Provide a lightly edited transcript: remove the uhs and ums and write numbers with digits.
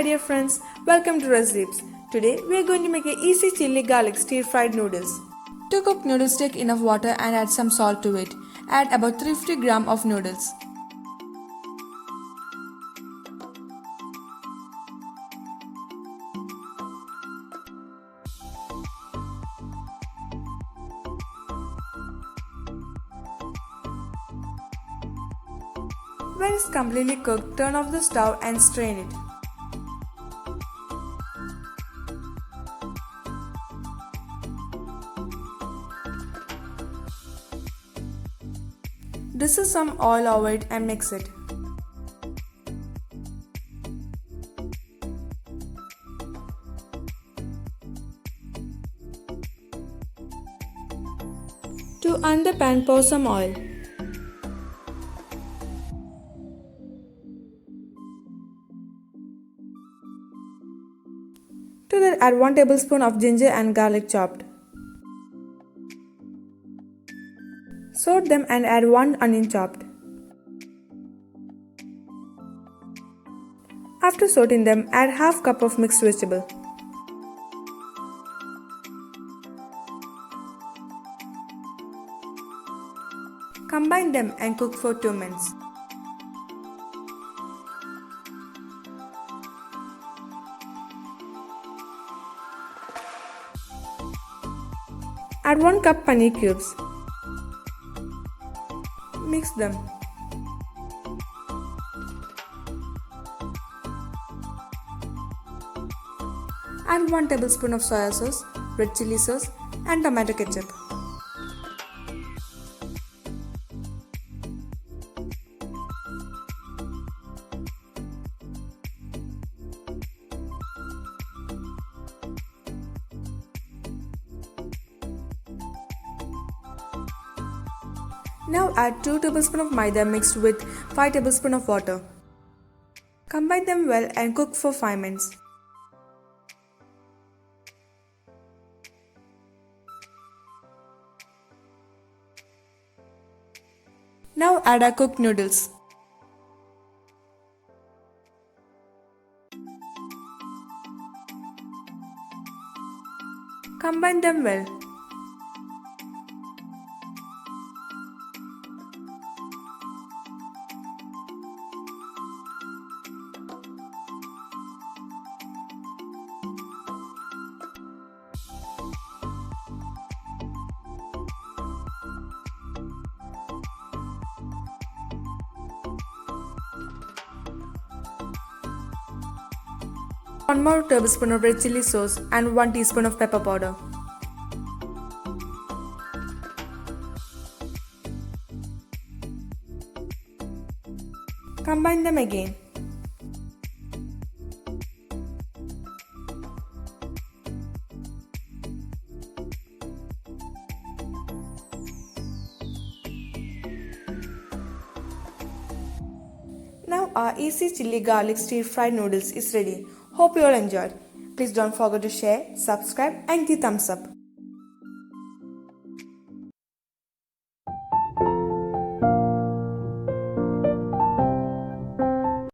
dear friends, welcome to Recipes. Today we are going to make a easy chili garlic stir-fried noodles. To cook noodles, take enough water and add some salt to it. Add about 350 gram of noodles. When it's completely cooked, turn off the stove and strain it. Drizzle some oil over it and mix it. To the pan, pour some oil. To that, add 1 tablespoon of ginger and garlic chopped. Sort them and add 1 onion chopped. After sorting them, add half cup of mixed vegetable. Combine them and cook for 2 minutes. Add 1 cup paneer cubes. Mix them. Add 1 tablespoon of soya sauce, red chili sauce and tomato ketchup. Now add 2 tablespoons of maida mixed with 5 tablespoons of water. Combine them well and cook for 5 minutes. Now add our cooked noodles. Combine them well. One more tablespoon of red chili sauce and 1 teaspoon of pepper powder. Combine them again. Now our easy chili garlic stir-fried noodles is ready. Hope you all enjoyed. Please don't forget to share, subscribe and give thumbs up.